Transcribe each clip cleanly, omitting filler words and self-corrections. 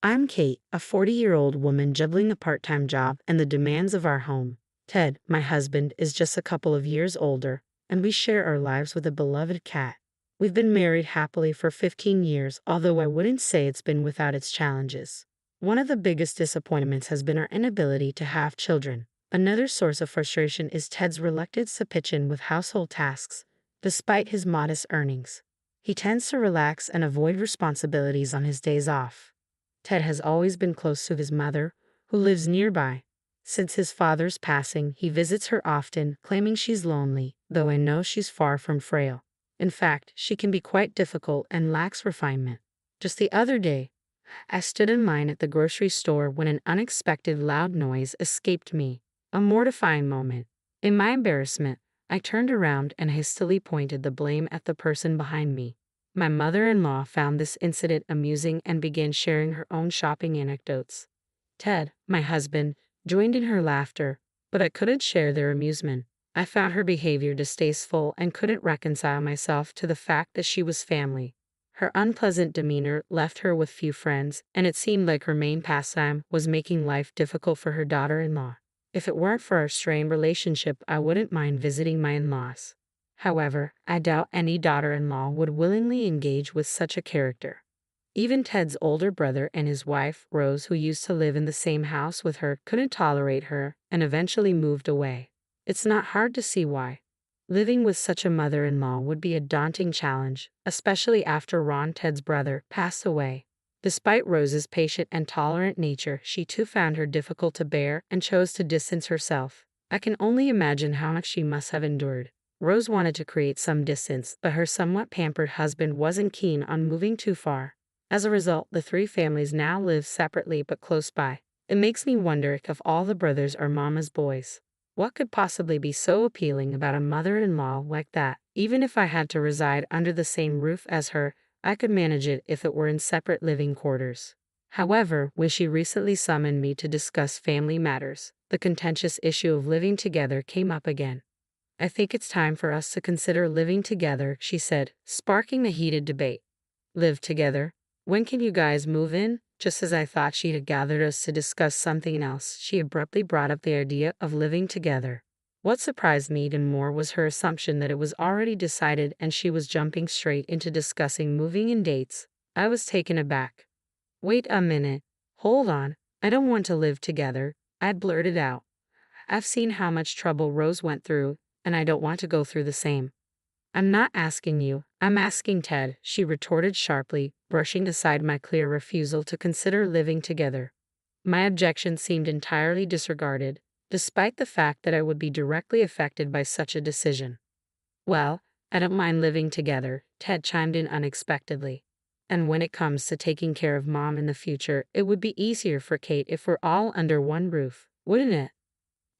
I'm Kate, a 40-year-old woman juggling a part-time job and the demands of our home. Ted, my husband, is just a couple of years older, and we share our lives with a beloved cat. We've been married happily for 15 years, although I wouldn't say it's been without its challenges. One of the biggest disappointments has been our inability to have children. Another source of frustration is Ted's reluctance to pitch in with household tasks, despite his modest earnings. He tends to relax and avoid responsibilities on his days off. Ted has always been close to his mother, who lives nearby. Since his father's passing, he visits her often, claiming she's lonely, though I know she's far from frail. In fact, she can be quite difficult and lacks refinement. Just the other day, I stood in line at the grocery store when an unexpected loud noise escaped me, a mortifying moment. In my embarrassment, I turned around and hastily pointed the blame at the person behind me. My mother-in-law found this incident amusing and began sharing her own shopping anecdotes. Ted, my husband, joined in her laughter, but I couldn't share their amusement. I found her behavior distasteful and couldn't reconcile myself to the fact that she was family. Her unpleasant demeanor left her with few friends, and it seemed like her main pastime was making life difficult for her daughter-in-law. If it weren't for our strained relationship, I wouldn't mind visiting my in-laws. However, I doubt any daughter-in-law would willingly engage with such a character. Even Ted's older brother and his wife, Rose, who used to live in the same house with her, couldn't tolerate her and eventually moved away. It's not hard to see why. Living with such a mother-in-law would be a daunting challenge, especially after Ron, Ted's brother, passed away. Despite Rose's patient and tolerant nature, she too found her difficult to bear and chose to distance herself. I can only imagine how much she must have endured. Rose wanted to create some distance, but her somewhat pampered husband wasn't keen on moving too far. As a result, the three families now live separately but close by. It makes me wonder if all the brothers are Mama's boys. What could possibly be so appealing about a mother-in-law like that? Even if I had to reside under the same roof as her, I could manage it if it were in separate living quarters. However, when she recently summoned me to discuss family matters, the contentious issue of living together came up again. I think it's time for us to consider living together, she said, sparking the heated debate. Live together? When can you guys move in? Just as I thought she had gathered us to discuss something else, she abruptly brought up the idea of living together. What surprised me even more was her assumption that it was already decided and she was jumping straight into discussing moving and dates. I was taken aback. Wait a minute. Hold on. I don't want to live together, I blurted out. I've seen how much trouble Rose went through, and I don't want to go through the same. I'm not asking you, I'm asking Ted, she retorted sharply, brushing aside my clear refusal to consider living together. My objection seemed entirely disregarded, despite the fact that I would be directly affected by such a decision. Well, I don't mind living together, Ted chimed in unexpectedly. And when it comes to taking care of Mom in the future, it would be easier for Kate if we're all under one roof, wouldn't it?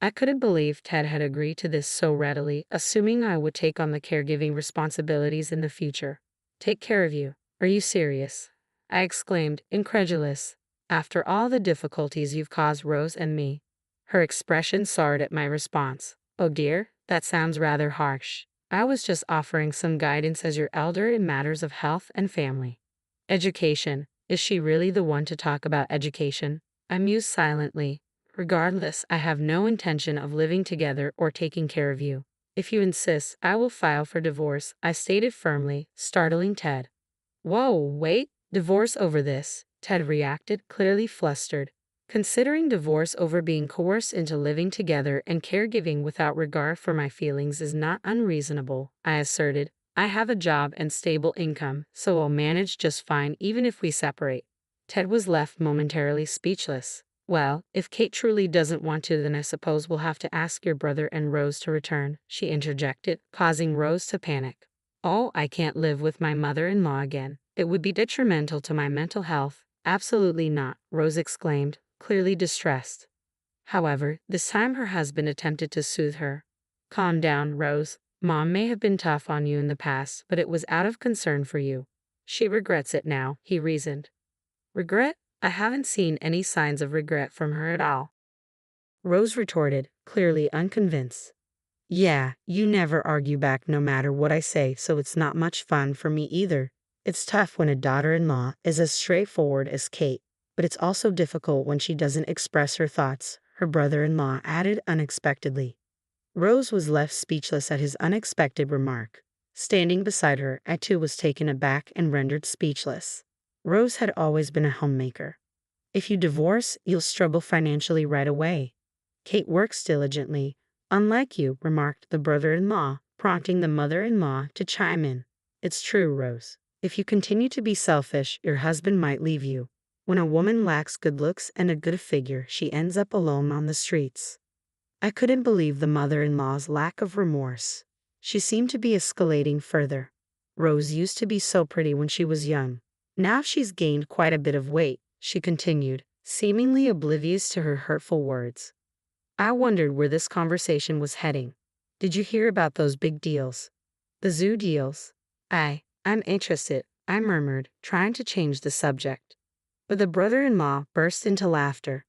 I couldn't believe Ted had agreed to this so readily, assuming I would take on the caregiving responsibilities in the future. Take care of you. Are you serious? I exclaimed, incredulous. After all the difficulties you've caused Rose and me. Her expression soured at my response. Oh dear, that sounds rather harsh. I was just offering some guidance as your elder in matters of health and family. Education. Is she really the one to talk about education? I mused silently. Regardless, I have no intention of living together or taking care of you. If you insist, I will file for divorce, I stated firmly, startling Ted. Whoa, wait, divorce over this? Ted reacted, clearly flustered. Considering divorce over being coerced into living together and caregiving without regard for my feelings is not unreasonable, I asserted. I have a job and stable income, so I'll manage just fine even if we separate. Ted was left momentarily speechless. Well, if Kate truly doesn't want to, then I suppose we'll have to ask your brother and Rose to return, she interjected, causing Rose to panic. Oh, I can't live with my mother-in-law again. It would be detrimental to my mental health. Absolutely not, Rose exclaimed, clearly distressed. However, this time her husband attempted to soothe her. Calm down, Rose. Mom may have been tough on you in the past, but it was out of concern for you. She regrets it now, he reasoned. Regret? I haven't seen any signs of regret from her at all. Rose retorted, clearly unconvinced. Yeah, you never argue back no matter what I say, so it's not much fun for me either. It's tough when a daughter-in-law is as straightforward as Kate. but it's also difficult when she doesn't express her thoughts," her brother-in-law added unexpectedly. Rose was left speechless at his unexpected remark. Standing beside her, I too was taken aback and rendered speechless. Rose had always been a homemaker. "If you divorce, you'll struggle financially right away. Kate works diligently, unlike you," remarked the brother-in-law, prompting the mother-in-law to chime in. "It's true, Rose. If you continue to be selfish, your husband might leave you. When a woman lacks good looks and a good figure, she ends up alone on the streets." I couldn't believe the mother-in-law's lack of remorse. She seemed to be escalating further. "Rose used to be so pretty when she was young. Now she's gained quite a bit of weight," she continued, seemingly oblivious to her hurtful words. I wondered where this conversation was heading. "Did you hear about those big deals? The zoo deals?" I'm interested," I murmured, trying to change the subject. But the brother-in-law burst into laughter.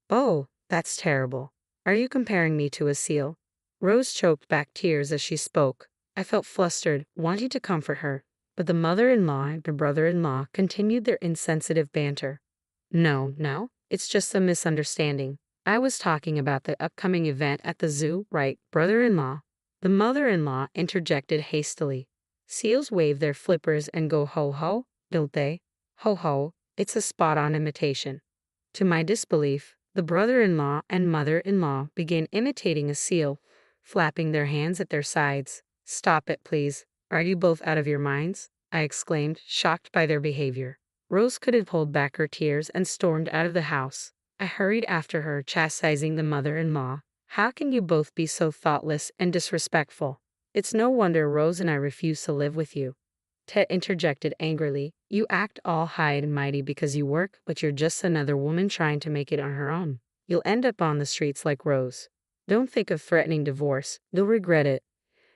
"Oh, that's terrible. Are you comparing me to a seal?" Rose choked back tears as she spoke. I felt flustered, wanting to comfort her, but the mother-in-law and the brother-in-law continued their insensitive banter. No, it's just a misunderstanding. I was talking about the upcoming event at the zoo, right, brother-in-law?" The mother-in-law interjected hastily. "Seals wave their flippers and go ho-ho, don't they? Ho-ho, it's a spot-on imitation." To my disbelief, the brother-in-law and mother-in-law began imitating a seal, flapping their hands at their sides. "Stop it, please. Are you both out of your minds?" I exclaimed, shocked by their behavior. Rose couldn't hold back her tears and stormed out of the house. I hurried after her, chastising the mother-in-law. "How can you both be so thoughtless and disrespectful? It's no wonder Rose and I refuse to live with you." Ted interjected angrily. "You act all high and mighty because you work, but you're just another woman trying to make it on her own. You'll end up on the streets like Rose. Don't think of threatening divorce. You'll regret it."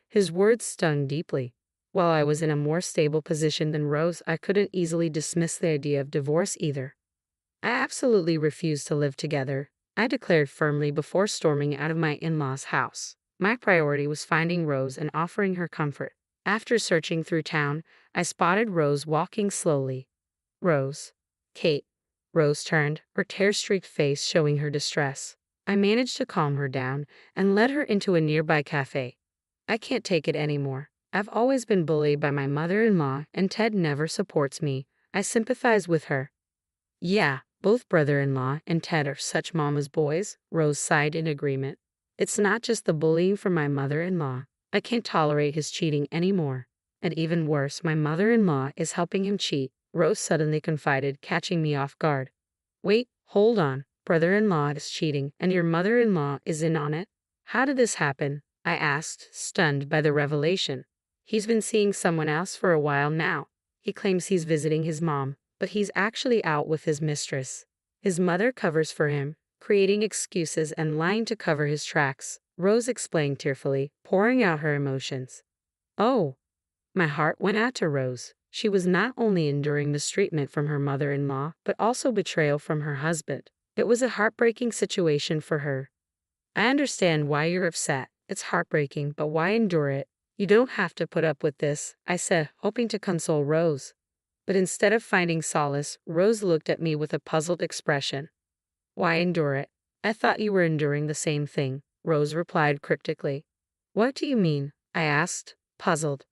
His words stung deeply. While I was in a more stable position than Rose, I couldn't easily dismiss the idea of divorce either. "I absolutely refuse to live together," I declared firmly before storming out of my in-laws' house. My priority was finding Rose and offering her comfort. After searching through town, I spotted Rose walking slowly. "Rose." "Kate." Rose turned, her tear-streaked face showing her distress. I managed to calm her down and led her into a nearby cafe. "I can't take it anymore. I've always been bullied by my mother-in-law, and Ted never supports me." I sympathized with her. "Yeah, both brother-in-law and Ted are such mama's boys," Rose sighed in agreement. "It's not just the bullying from my mother-in-law. I can't tolerate his cheating anymore. And even worse, my mother-in-law is helping him cheat," Rose suddenly confided, catching me off guard. "Wait, hold on. Brother-in-law is cheating, and your mother-in-law is in on it? How did this happen?" I asked, stunned by the revelation. "He's been seeing someone else for a while now. He claims he's visiting his mom, but he's actually out with his mistress. His mother covers for him, creating excuses and lying to cover his tracks," Rose explained tearfully, pouring out her emotions. "Oh." My heart went out to Rose. She was not only enduring mistreatment from her mother-in-law, but also betrayal from her husband. It was a heartbreaking situation for her. "I understand why you're upset. It's heartbreaking, but why endure it? You don't have to put up with this," I said, hoping to console Rose. But instead of finding solace, Rose looked at me with a puzzled expression. "Why endure it? I thought you were enduring the same thing," Rose replied cryptically. "What do you mean?" I asked, puzzled.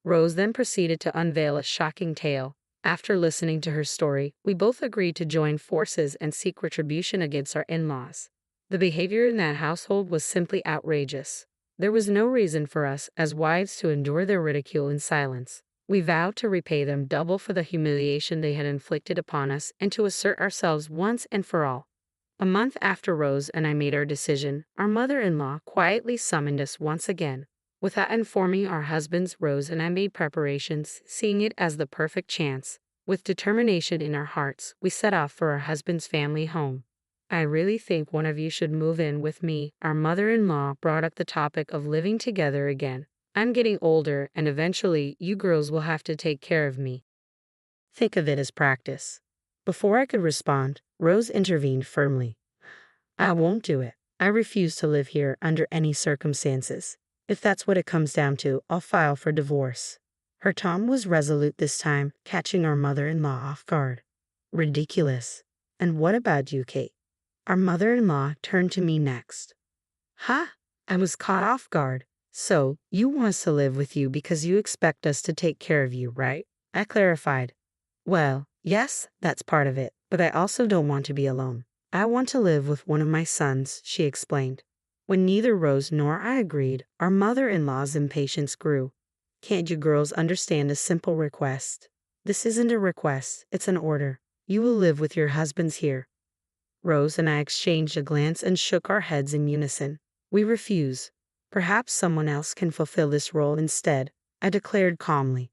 Rose then proceeded to unveil a shocking tale. After listening to her story, we both agreed to join forces and seek retribution against our in-laws. The behavior in that household was simply outrageous. There was no reason for us, as wives, to endure their ridicule in silence. We vowed to repay them double for the humiliation they had inflicted upon us and to assert ourselves once and for all. A month after Rose and I made our decision, our mother-in-law quietly summoned us once again. Without informing our husbands, Rose and I made preparations, seeing it as the perfect chance. With determination in our hearts, we set off for our husband's family home. "I really think one of you should move in with me." Our mother-in-law brought up the topic of living together again. "I'm getting older, and eventually you girls will have to take care of me. Think of it as practice." Before I could respond, Rose intervened firmly. "I won't do it. I refuse to live here under any circumstances. If that's what it comes down to, I'll file for divorce." Her tone was resolute this time, catching our mother-in-law off guard. "Ridiculous. And what about you, Kate? Our mother-in-law turned to me next. Huh? I was caught off guard. So, you want us to live with you because you expect us to take care of you, right? I clarified. Well, yes, that's part of it, but I also don't want to be alone. I want to live with one of my sons, she explained. When neither Rose nor I agreed, our mother-in-law's impatience grew. Can't you girls understand a simple request? This isn't a request, it's an order. You will live with your husbands here. Rose and I exchanged a glance and shook our heads in unison. We refuse. Perhaps someone else can fulfill this role instead, I declared calmly.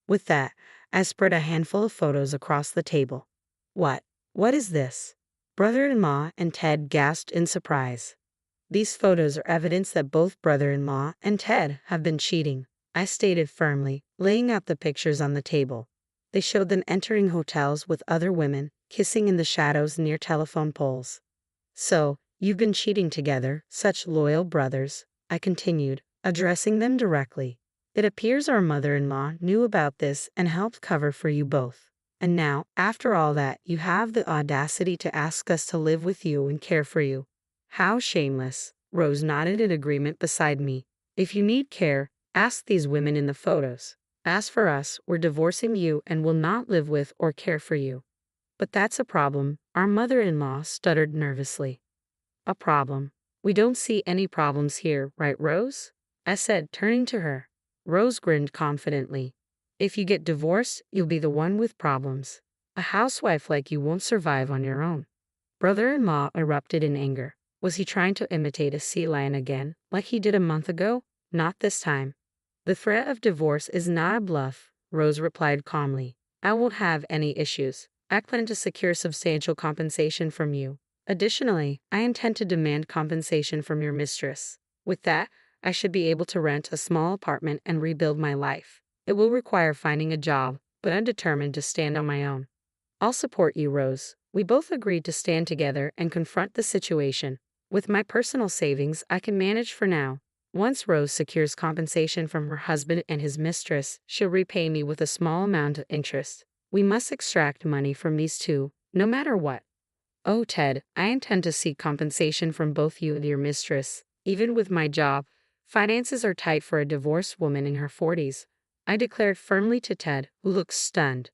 With that, I spread a handful of photos across the table. What? What is this? Brother-in-law and Ted gasped in surprise. These photos are evidence that both brother-in-law and Ted have been cheating, I stated firmly, laying out the pictures on the table. They showed them entering hotels with other women, kissing in the shadows near telephone poles. So, you've been cheating together, such loyal brothers, I continued, addressing them directly. It appears our mother-in-law knew about this and helped cover for you both. And now, after all that, you have the audacity to ask us to live with you and care for you. How shameless. Rose nodded in agreement beside me. If you need care, ask these women in the photos. As for us, we're divorcing you and will not live with or care for you. But that's a problem, our mother-in-law stuttered nervously. A problem? We don't see any problems here, right, Rose? I said, turning to her. Rose grinned confidently. If you get divorced, you'll be the one with problems. A housewife like you won't survive on your own. Brother-in-law erupted in anger. Was he trying to imitate a sea lion again, like he did a month ago? Not this time. The threat of divorce is not a bluff, Rose replied calmly. I won't have any issues. I plan to secure substantial compensation from you. Additionally, I intend to demand compensation from your mistress. With that, I should be able to rent a small apartment and rebuild my life. It will require finding a job, but I'm determined to stand on my own. I'll support you, Rose. We both agreed to stand together and confront the situation. With my personal savings, I can manage for now. Once Rose secures compensation from her husband and his mistress, she'll repay me with a small amount of interest. We must extract money from these two, no matter what. Oh, Ted, I intend to seek compensation from both you and your mistress. Even with my job, finances are tight for a divorced woman in her 40s. I declared firmly to Ted, who looked stunned.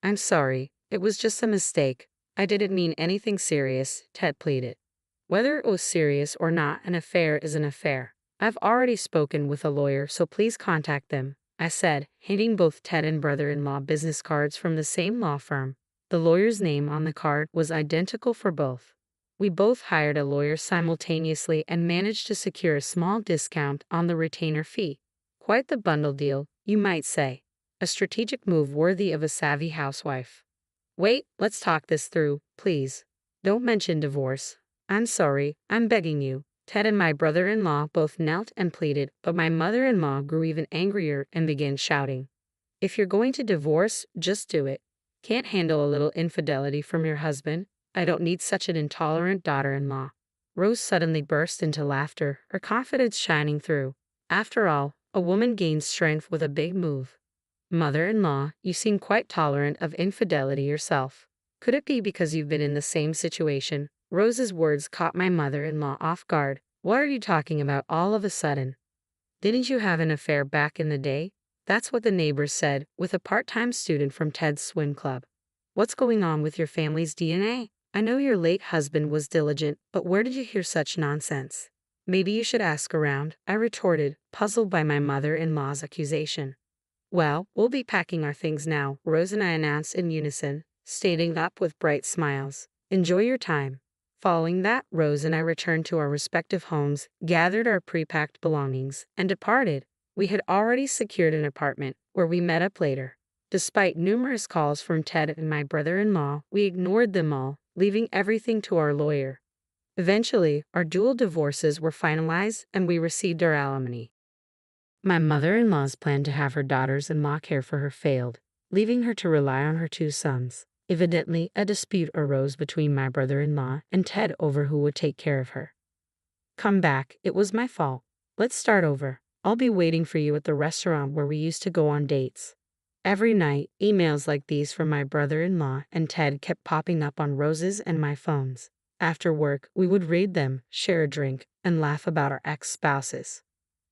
I'm sorry, it was just a mistake. I didn't mean anything serious, Ted pleaded. Whether it was serious or not, an affair is an affair. I've already spoken with a lawyer, so please contact them, I said, handing both Ted and brother-in-law business cards from the same law firm. The lawyer's name on the card was identical for both. We both hired a lawyer simultaneously and managed to secure a small discount on the retainer fee. Quite the bundle deal, you might say. A strategic move worthy of a savvy housewife. Wait, let's talk this through, please. Don't mention divorce. I'm sorry, I'm begging you. Ted and my brother-in-law both knelt and pleaded, but my mother-in-law grew even angrier and began shouting. If you're going to divorce, just do it. Can't handle a little infidelity from your husband? I don't need such an intolerant daughter-in-law. Rose suddenly burst into laughter, her confidence shining through. After all, a woman gains strength with a big move. Mother-in-law, you seem quite tolerant of infidelity yourself. Could it be because you've been in the same situation? Rose's words caught my mother-in-law off guard. What are you talking about all of a sudden? Didn't you have an affair back in the day? That's what the neighbors said, with a part-time student from Ted's swim club. What's going on with your family's DNA? I know your late husband was diligent, but where did you hear such nonsense? Maybe you should ask around, I retorted, puzzled by my mother-in-law's accusation. Well, we'll be packing our things now, Rose and I announced in unison, standing up with bright smiles. Enjoy your time. Following that, Rose and I returned to our respective homes, gathered our pre-packed belongings, and departed. We had already secured an apartment, where we met up later. Despite numerous calls from Ted and my brother-in-law, we ignored them all, leaving everything to our lawyer. Eventually, our dual divorces were finalized and we received our alimony. My mother-in-law's plan to have her daughters-in-law care for her failed, leaving her to rely on her two sons. Evidently, a dispute arose between my brother-in-law and Ted over who would take care of her. Come back, it was my fault. Let's start over. I'll be waiting for you at the restaurant where we used to go on dates. Every night, emails like these from my brother-in-law and Ted kept popping up on Rose's and my phones. After work, we would read them, share a drink, and laugh about our ex-spouses.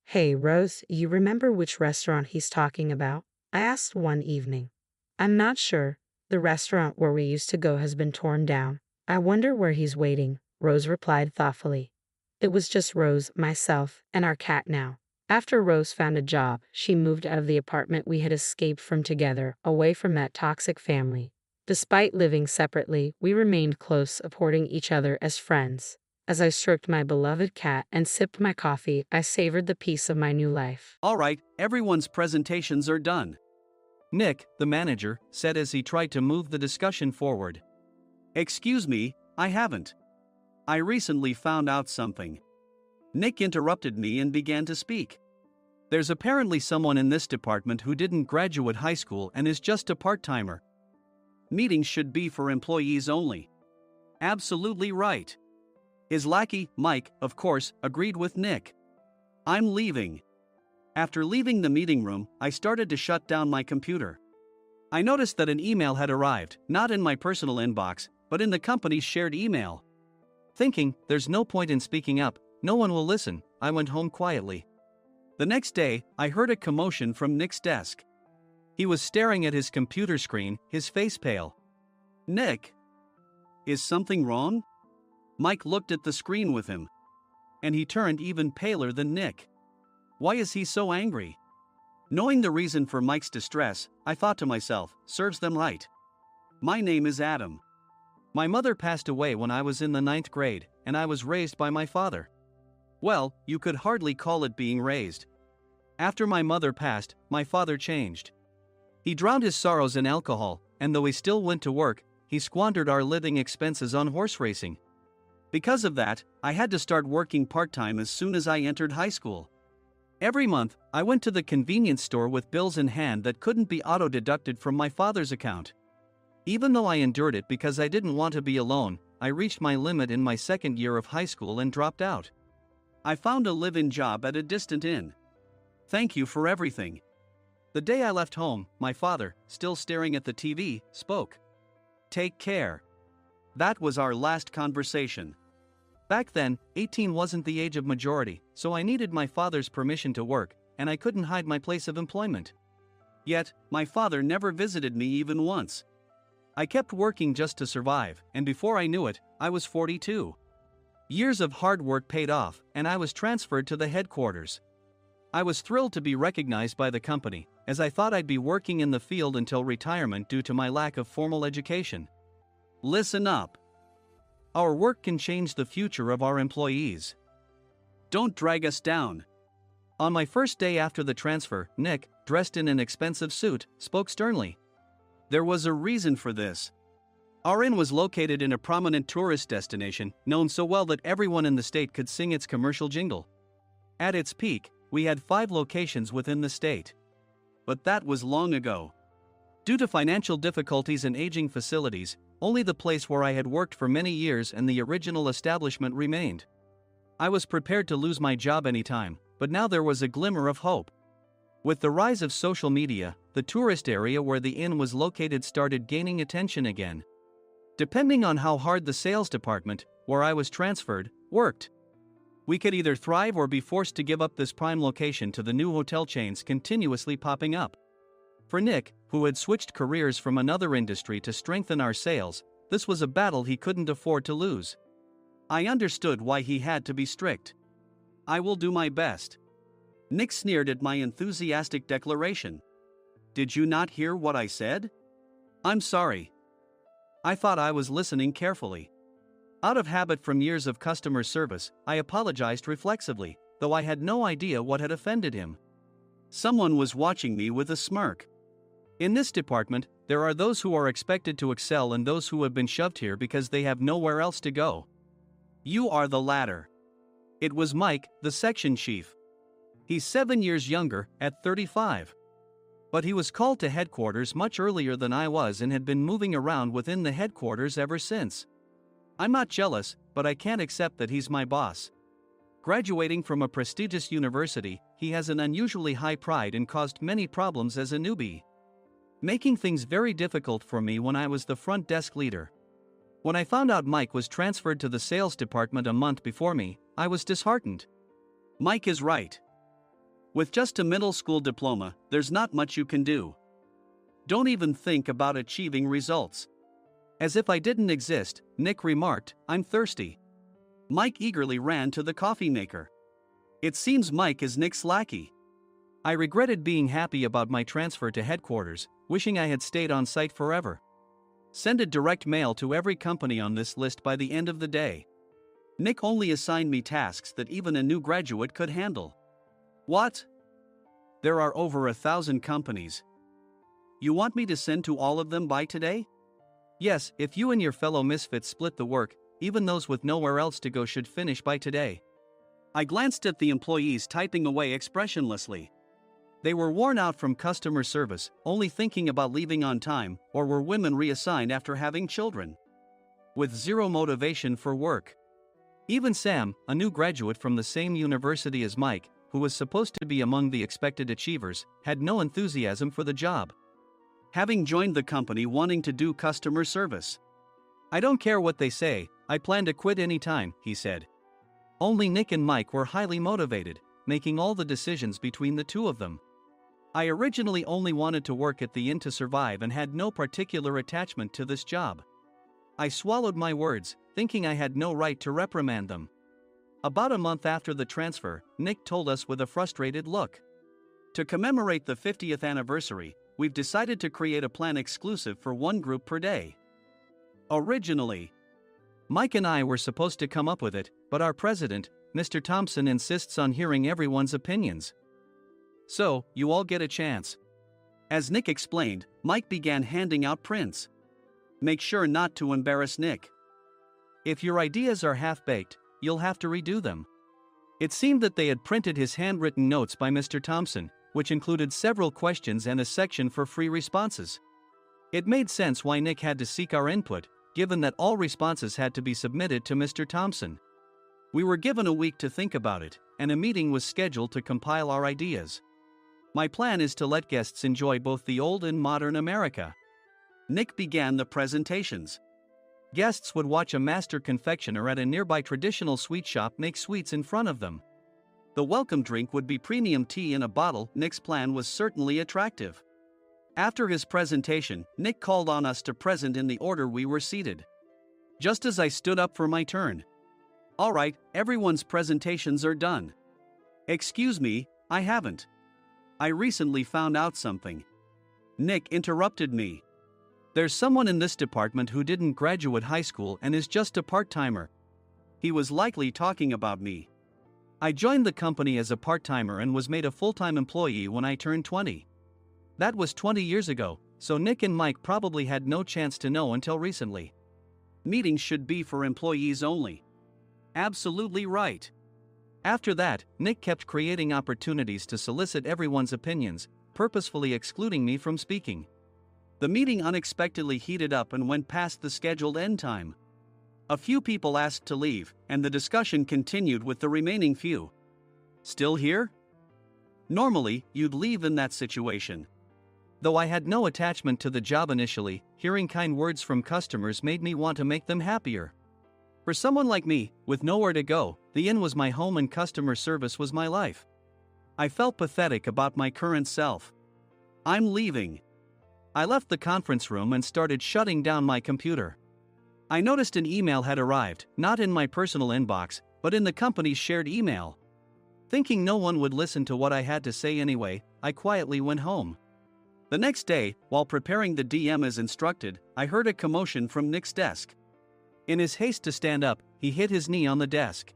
Hey, Rose, you remember which restaurant he's talking about? I asked one evening. I'm not sure. The restaurant where we used to go has been torn down. I wonder where he's waiting, Rose replied thoughtfully. It was just Rose, myself, and our cat now. After Rose found a job, she moved out of the apartment we had escaped from together, away from that toxic family. Despite living separately, we remained close, supporting each other as friends. As I stroked my beloved cat and sipped my coffee, I savored the peace of my new life. All right, everyone's presentations are done, Nick, the manager, said as he tried to move the discussion forward. Excuse me, I haven't. I recently found out something. Nick interrupted me and began to speak. There's apparently someone in this department who didn't graduate high school and is just a part-timer. Meetings should be for employees only. Absolutely right. His lackey, Mike, of course, agreed with Nick. I'm leaving. After leaving the meeting room, I started to shut down my computer. I noticed that an email had arrived, not in my personal inbox, but in the company's shared email. Thinking, there's no point in speaking up, no one will listen, I went home quietly. The next day, I heard a commotion from Nick's desk. He was staring at his computer screen, his face pale. Nick? Is something wrong? Mike looked at the screen with him. And he turned even paler than Nick. Why is he so angry? Knowing the reason for Mike's distress, I thought to myself, serves them right. My name is Adam. My mother passed away when I was in the 9th grade, and I was raised by my father. Well, you could hardly call it being raised. After my mother passed, my father changed. He drowned his sorrows in alcohol, and though he still went to work, he squandered our living expenses on horse racing. Because of that, I had to start working part-time as soon as I entered high school. Every month, I went to the convenience store with bills in hand that couldn't be auto-deducted from my father's account. Even though I endured it because I didn't want to be alone, I reached my limit in my second year of high school and dropped out. I found a live-in job at a distant inn. Thank you for everything. The day I left home, my father, still staring at the TV, spoke. Take care. That was our last conversation. Back then, 18 wasn't the age of majority, so I needed my father's permission to work, and I couldn't hide my place of employment. Yet, my father never visited me even once. I kept working just to survive, and before I knew it, I was 42. Years of hard work paid off, and I was transferred to the headquarters. I was thrilled to be recognized by the company, as I thought I'd be working in the field until retirement due to my lack of formal education. Listen up. Our work can change the future of our employees. Don't drag us down. On my first day after the transfer, Nick, dressed in an expensive suit, spoke sternly. There was a reason for this. Our inn was located in a prominent tourist destination, known so well that everyone in the state could sing its commercial jingle. At its peak, we had 5 locations within the state. But that was long ago. Due to financial difficulties and aging facilities, only the place where I had worked for many years and the original establishment remained. I was prepared to lose my job anytime, but now there was a glimmer of hope. With the rise of social media, the tourist area where the inn was located started gaining attention again. Depending on how hard the sales department, where I was transferred, worked, we could either thrive or be forced to give up this prime location to the new hotel chains continuously popping up. For Nick, who had switched careers from another industry to strengthen our sales, this was a battle he couldn't afford to lose. I understood why he had to be strict. I will do my best. Nick sneered at my enthusiastic declaration. Did you not hear what I said? I'm sorry. I thought I was listening carefully. Out of habit from years of customer service, I apologized reflexively, though I had no idea what had offended him. Someone was watching me with a smirk. In this department, there are those who are expected to excel and those who have been shoved here because they have nowhere else to go. You are the latter. It was Mike, the section chief. He's 7 years younger, at 35. But he was called to headquarters much earlier than I was and had been moving around within the headquarters ever since. I'm not jealous, but I can't accept that he's my boss. Graduating from a prestigious university, he has an unusually high pride and caused many problems as a newbie. making things very difficult for me when I was the front desk leader. When I found out Mike was transferred to the sales department a month before me, I was disheartened. Mike is right. With just a middle school diploma, there's not much you can do. Don't even think about achieving results. As if I didn't exist, Nick remarked, I'm thirsty. Mike eagerly ran to the coffee maker. It seems Mike is Nick's lackey. I regretted being happy about my transfer to headquarters, wishing I had stayed on site forever. Send a direct mail to every company on this list by the end of the day. Nick only assigned me tasks that even a new graduate could handle. What? There are over 1,000 companies. You want me to send to all of them by today? Yes, if you and your fellow misfits split the work, even those with nowhere else to go should finish by today. I glanced at the employees typing away expressionlessly. They were worn out from customer service, only thinking about leaving on time, or were women reassigned after having children. With zero motivation for work. Even Sam, a new graduate from the same university as Mike, who was supposed to be among the expected achievers, had no enthusiasm for the job. Having joined the company wanting to do customer service. I don't care what they say, I plan to quit any time, he said. Only Nick and Mike were highly motivated, making all the decisions between the two of them. I originally only wanted to work at the inn to survive and had no particular attachment to this job. I swallowed my words, thinking I had no right to reprimand them. About a month after the transfer, Nick told us with a frustrated look. To commemorate the 50th anniversary, we've decided to create a plan exclusive for one group per day. Originally, Mike and I were supposed to come up with it, but our president, Mr. Thompson, insists on hearing everyone's opinions. So, you all get a chance. As Nick explained, Mike began handing out prints. Make sure not to embarrass Nick. If your ideas are half-baked, you'll have to redo them. It seemed that they had printed his handwritten notes by Mr. Thompson, which included several questions and a section for free responses. It made sense why Nick had to seek our input, given that all responses had to be submitted to Mr. Thompson. We were given a week to think about it, and a meeting was scheduled to compile our ideas. My plan is to let guests enjoy both the old and modern America. Nick began the presentations. Guests would watch a master confectioner at a nearby traditional sweet shop make sweets in front of them. The welcome drink would be premium tea in a bottle. Nick's plan was certainly attractive. After his presentation, Nick called on us to present in the order we were seated. Just as I stood up for my turn. All right, everyone's presentations are done. Excuse me, I haven't. I recently found out something. Nick interrupted me. There's someone in this department who didn't graduate high school and is just a part-timer. He was likely talking about me. I joined the company as a part-timer and was made a full-time employee when I turned 20. That was 20 years ago, so Nick and Mike probably had no chance to know until recently. Meetings should be for employees only. Absolutely right. After that, Nick kept creating opportunities to solicit everyone's opinions, purposefully excluding me from speaking. The meeting unexpectedly heated up and went past the scheduled end time. A few people asked to leave, and the discussion continued with the remaining few. Still here? Normally, you'd leave in that situation. Though I had no attachment to the job initially, hearing kind words from customers made me want to make them happier. For someone like me, with nowhere to go, the inn was my home and customer service was my life. I felt pathetic about my current self. I'm leaving. I left the conference room and started shutting down my computer. I noticed an email had arrived, not in my personal inbox, but in the company's shared email. Thinking no one would listen to what I had to say anyway, I quietly went home. The next day, while preparing the DM as instructed, I heard a commotion from Nick's desk. In his haste to stand up, he hit his knee on the desk.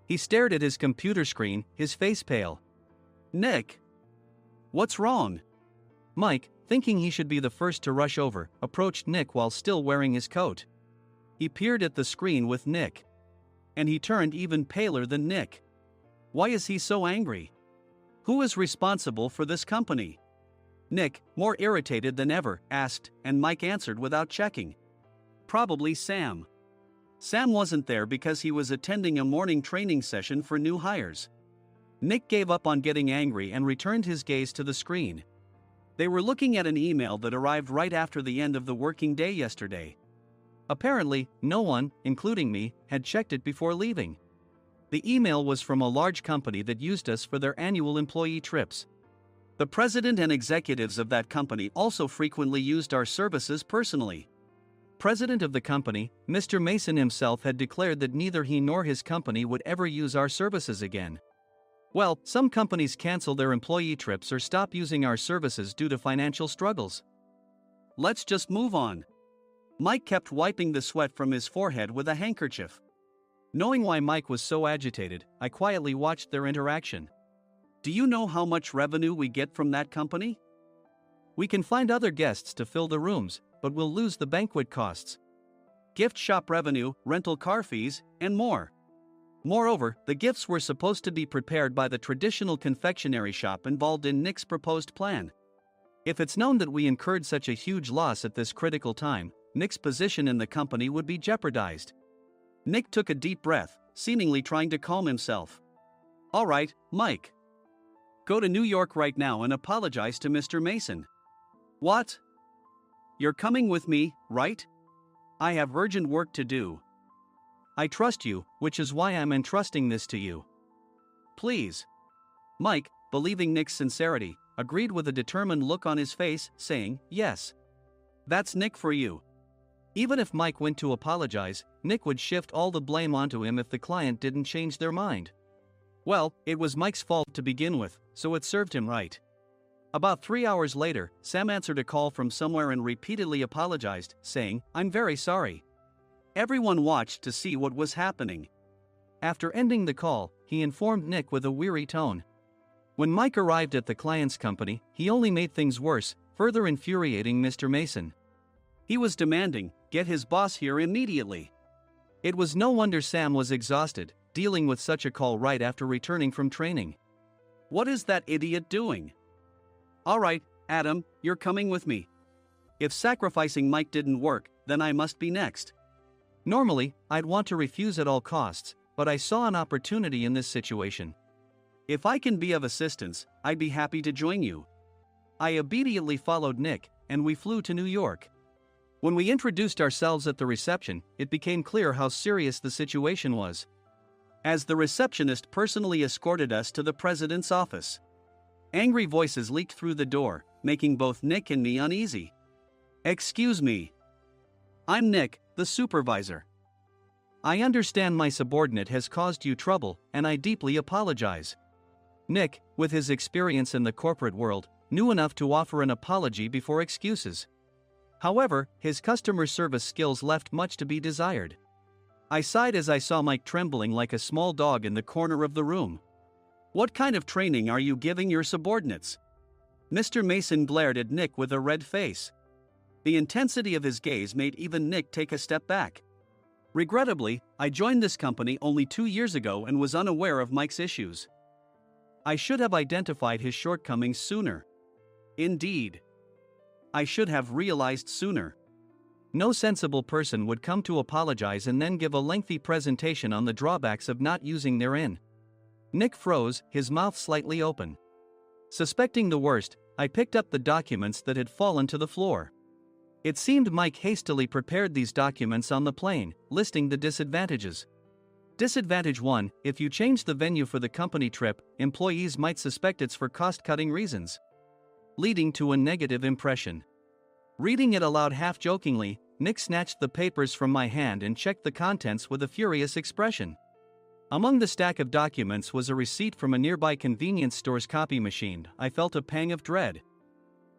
He stared at his computer screen, his face pale. Nick! What's wrong? Mike, thinking he should be the first to rush over, approached Nick while still wearing his coat. He peered at the screen with Nick. And he turned even paler than Nick. Why is he so angry? Who is responsible for this company? Nick, more irritated than ever, asked, and Mike answered without checking. Probably Sam. Sam wasn't there because he was attending a morning training session for new hires. Nick gave up on getting angry and returned his gaze to the screen. They were looking at an email that arrived right after the end of the working day yesterday. Apparently, no one, including me, had checked it before leaving. The email was from a large company that used us for their annual employee trips. The president and executives of that company also frequently used our services personally. President of the company, Mr. Mason himself, had declared that neither he nor his company would ever use our services again. Well, some companies cancel their employee trips or stop using our services due to financial struggles. Let's just move on. Mike kept wiping the sweat from his forehead with a handkerchief. Knowing why Mike was so agitated, I quietly watched their interaction. Do you know how much revenue we get from that company? We can find other guests to fill the rooms, but we'll lose the banquet costs, gift shop revenue, rental car fees, and more. Moreover, the gifts were supposed to be prepared by the traditional confectionery shop involved in Nick's proposed plan. If it's known that we incurred such a huge loss at this critical time, Nick's position in the company would be jeopardized. Nick took a deep breath, seemingly trying to calm himself. All right, Mike. Go to New York right now and apologize to Mr. Mason. What? You're coming with me, right? I have urgent work to do. I trust you, which is why I'm entrusting this to you. Please. Mike, believing Nick's sincerity, agreed with a determined look on his face, saying, yes. That's Nick for you. Even if Mike went to apologize, Nick would shift all the blame onto him if the client didn't change their mind. Well, it was Mike's fault to begin with, so it served him right. About 3 hours later, Sam answered a call from somewhere and repeatedly apologized, saying, I'm very sorry. Everyone watched to see what was happening. After ending the call, he informed Nick with a weary tone. When Mike arrived at the client's company, he only made things worse, further infuriating Mr. Mason. He was demanding, get his boss here immediately. It was no wonder Sam was exhausted, dealing with such a call right after returning from training. What is that idiot doing? All right, Adam, you're coming with me. If sacrificing Mike didn't work, then I must be next. Normally, I'd want to refuse at all costs, but I saw an opportunity in this situation. If I can be of assistance, I'd be happy to join you. I obediently followed Nick, and we flew to New York. When we introduced ourselves at the reception, it became clear how serious the situation was, as the receptionist personally escorted us to the president's office. Angry voices leaked through the door, making both Nick and me uneasy. Excuse me. I'm Nick, the supervisor. I understand my subordinate has caused you trouble, and I deeply apologize. Nick, with his experience in the corporate world, knew enough to offer an apology before excuses. However, his customer service skills left much to be desired. I sighed as I saw Mike trembling like a small dog in the corner of the room. What kind of training are you giving your subordinates? Mr. Mason glared at Nick with a red face. The intensity of his gaze made even Nick take a step back. Regrettably, I joined this company only 2 years ago and was unaware of Mike's issues. I should have identified his shortcomings sooner. Indeed. I should have realized sooner. No sensible person would come to apologize and then give a lengthy presentation on the drawbacks of not using their in. Nick froze, his mouth slightly open. Suspecting the worst, I picked up the documents that had fallen to the floor. It seemed Mike hastily prepared these documents on the plane, listing the disadvantages. Disadvantage 1: if you change the venue for the company trip, employees might suspect it's for cost-cutting reasons, leading to a negative impression. Reading it aloud half-jokingly, Nick snatched the papers from my hand and checked the contents with a furious expression. Among the stack of documents was a receipt from a nearby convenience store's copy machine. I felt a pang of dread,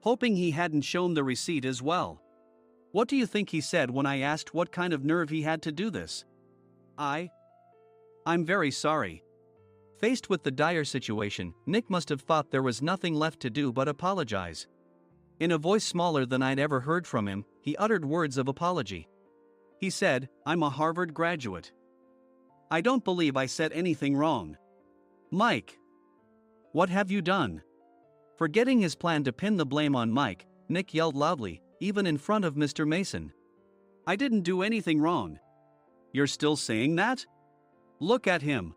hoping he hadn't shown the receipt as well. What do you think he said when I asked what kind of nerve he had to do this? I'm very sorry. Faced with the dire situation, Nick must have thought there was nothing left to do but apologize. In a voice smaller than I'd ever heard from him, he uttered words of apology. He said, I'm a Harvard graduate. I don't believe I said anything wrong. Mike, what have you done? Forgetting his plan to pin the blame on Mike, Nick yelled loudly, even in front of Mr. Mason. I didn't do anything wrong. You're still saying that? Look at him.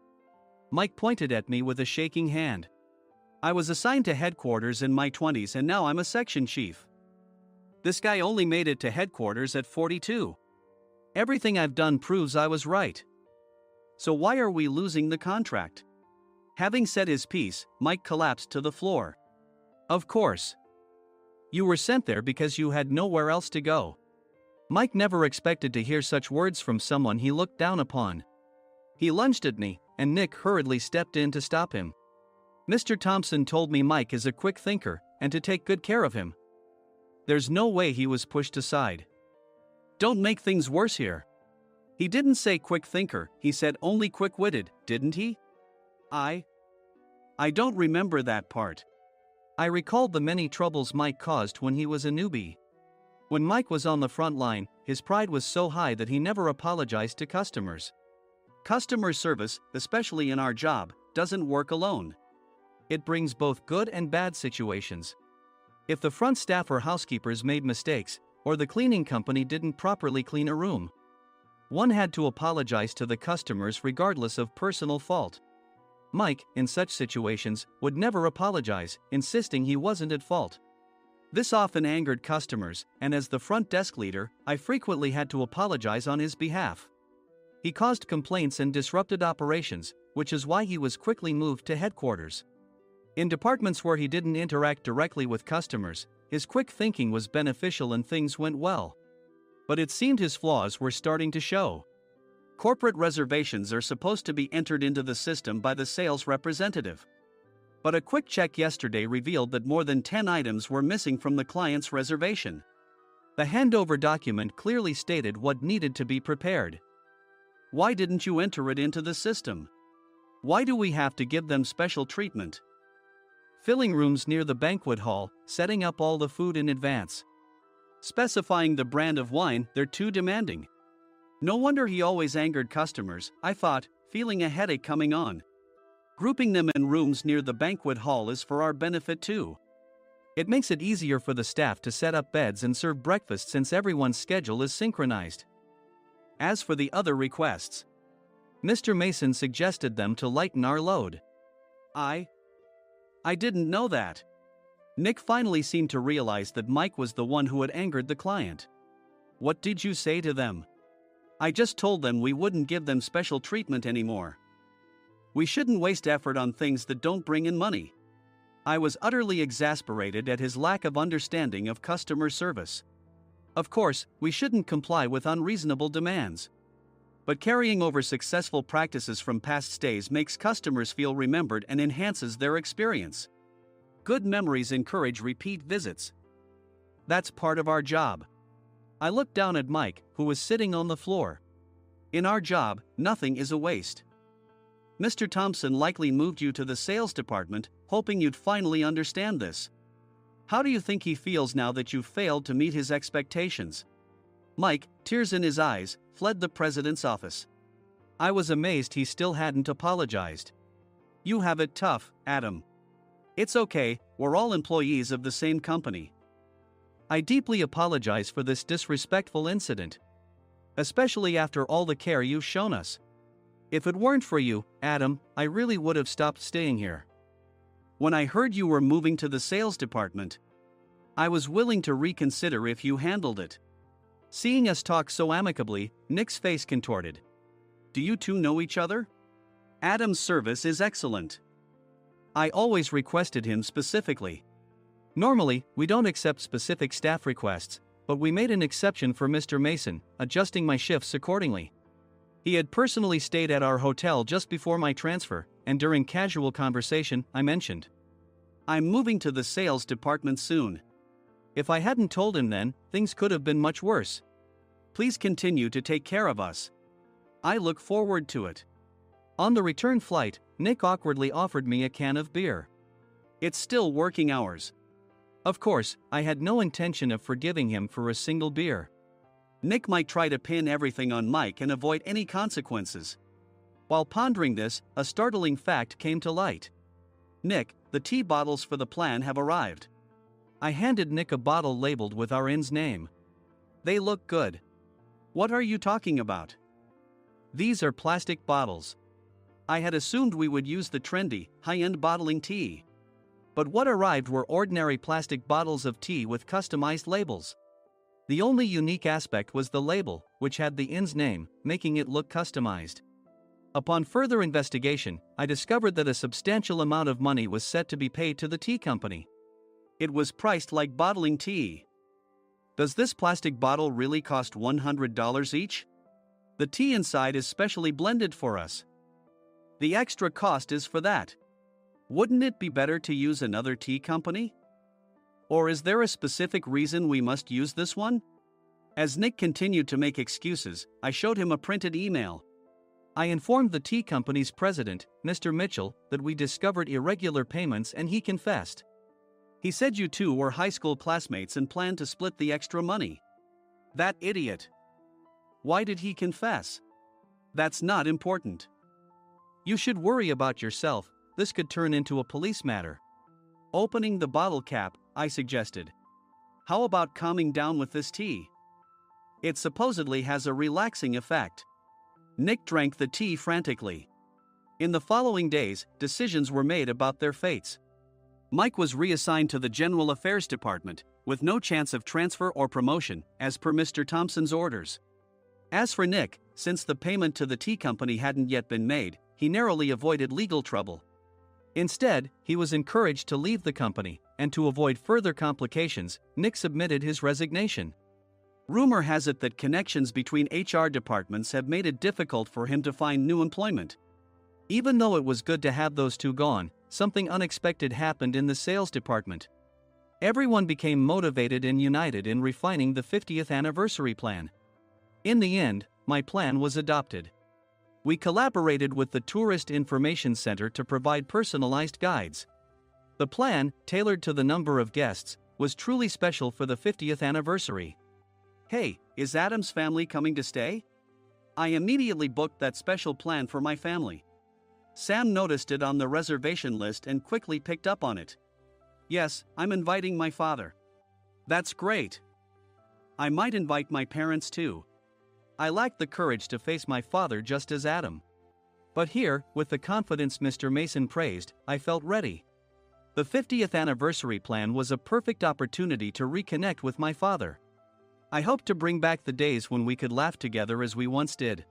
Mike pointed at me with a shaking hand. I was assigned to headquarters in my 20s and now I'm a section chief. This guy only made it to headquarters at 42. Everything I've done proves I was right. So why are we losing the contract? Having said his piece, Mike collapsed to the floor. Of course. You were sent there because you had nowhere else to go. Mike never expected to hear such words from someone he looked down upon. He lunged at me, and Nick hurriedly stepped in to stop him. Mr. Thompson told me Mike is a quick thinker, and to take good care of him. There's no way he was pushed aside. Don't make things worse here. He didn't say quick thinker, he said only quick-witted, didn't he? I don't remember that part. I recalled the many troubles Mike caused when he was a newbie. When Mike was on the front line, his pride was so high that he never apologized to customers. Customer service, especially in our job, doesn't work alone. It brings both good and bad situations. If the front staff or housekeepers made mistakes, or the cleaning company didn't properly clean a room, one had to apologize to the customers regardless of personal fault. Mike, in such situations, would never apologize, insisting he wasn't at fault. This often angered customers, and as the front desk leader, I frequently had to apologize on his behalf. He caused complaints and disrupted operations, which is why he was quickly moved to headquarters. In departments where he didn't interact directly with customers, his quick thinking was beneficial and things went well. But it seemed his flaws were starting to show. Corporate reservations are supposed to be entered into the system by the sales representative. But a quick check yesterday revealed that more than 10 items were missing from the client's reservation. The handover document clearly stated what needed to be prepared. Why didn't you enter it into the system? Why do we have to give them special treatment? Filling rooms near the banquet hall, setting up all the food in advance. Specifying the brand of wine, they're too demanding. No wonder he always angered customers, I thought, feeling a headache coming on. Grouping them in rooms near the banquet hall is for our benefit too. It makes it easier for the staff to set up beds and serve breakfast since everyone's schedule is synchronized. As for the other requests, Mr. Mason suggested them to lighten our load. I didn't know that. Nick finally seemed to realize that Mike was the one who had angered the client. What did you say to them? I just told them we wouldn't give them special treatment anymore. We shouldn't waste effort on things that don't bring in money. I was utterly exasperated at his lack of understanding of customer service. Of course, we shouldn't comply with unreasonable demands. But carrying over successful practices from past stays makes customers feel remembered and enhances their experience. Good memories encourage repeat visits. That's part of our job. I looked down at Mike, who was sitting on the floor. In our job, nothing is a waste. Mr. Thompson likely moved you to the sales department, hoping you'd finally understand this. How do you think he feels now that you've failed to meet his expectations? Mike, tears in his eyes, fled the president's office. I was amazed he still hadn't apologized. You have it tough, Adam. It's okay, we're all employees of the same company. I deeply apologize for this disrespectful incident. Especially after all the care you've shown us. If it weren't for you, Adam, I really would have stopped staying here. When I heard you were moving to the sales department, I was willing to reconsider if you handled it. Seeing us talk so amicably, Nick's face contorted. Do you two know each other? Adam's service is excellent. I always requested him specifically. Normally, we don't accept specific staff requests, but we made an exception for Mr. Mason, adjusting my shifts accordingly. He had personally stayed at our hotel just before my transfer, and during casual conversation, I mentioned, I'm moving to the sales department soon. If I hadn't told him then, things could have been much worse. Please continue to take care of us. I look forward to it. On the return flight, Nick awkwardly offered me a can of beer. It's still working hours. Of course, I had no intention of forgiving him for a single beer. Nick might try to pin everything on Mike and avoid any consequences. While pondering this, a startling fact came to light. Nick, the tea bottles for the plan have arrived. I handed Nick a bottle labeled with our inn's name. They look good. What are you talking about? These are plastic bottles. I had assumed we would use the trendy, high-end bottling tea. But what arrived were ordinary plastic bottles of tea with customized labels. The only unique aspect was the label, which had the inn's name, making it look customized. Upon further investigation, I discovered that a substantial amount of money was set to be paid to the tea company. It was priced like bottling tea. Does this plastic bottle really cost $100 each? The tea inside is specially blended for us. The extra cost is for that. Wouldn't it be better to use another tea company? Or is there a specific reason we must use this one? As Nick continued to make excuses, I showed him a printed email. I informed the tea company's president, Mr. Mitchell, that we discovered irregular payments and he confessed. He said you two were high school classmates and planned to split the extra money. That idiot. Why did he confess? That's not important. You should worry about yourself, this could turn into a police matter. Opening the bottle cap, I suggested. How about calming down with this tea? It supposedly has a relaxing effect. Nick drank the tea frantically. In the following days, decisions were made about their fates. Mike was reassigned to the General Affairs Department, with no chance of transfer or promotion, as per Mr. Thompson's orders. As for Nick, since the payment to the tea company hadn't yet been made, he narrowly avoided legal trouble. Instead, he was encouraged to leave the company, and to avoid further complications, Nick submitted his resignation. Rumor has it that connections between HR departments have made it difficult for him to find new employment. Even though it was good to have those two gone, something unexpected happened in the sales department. Everyone became motivated and united in refining the 50th anniversary plan. In the end, my plan was adopted. We collaborated with the Tourist Information Center to provide personalized guides. The plan, tailored to the number of guests, was truly special for the 50th anniversary. Hey, is Adam's family coming to stay? I immediately booked that special plan for my family. Sam noticed it on the reservation list and quickly picked up on it. Yes, I'm inviting my father. That's great. I might invite my parents too. I lacked the courage to face my father just as Adam. But here, with the confidence Mr. Mason praised, I felt ready. The 50th anniversary plan was a perfect opportunity to reconnect with my father. I hoped to bring back the days when we could laugh together as we once did.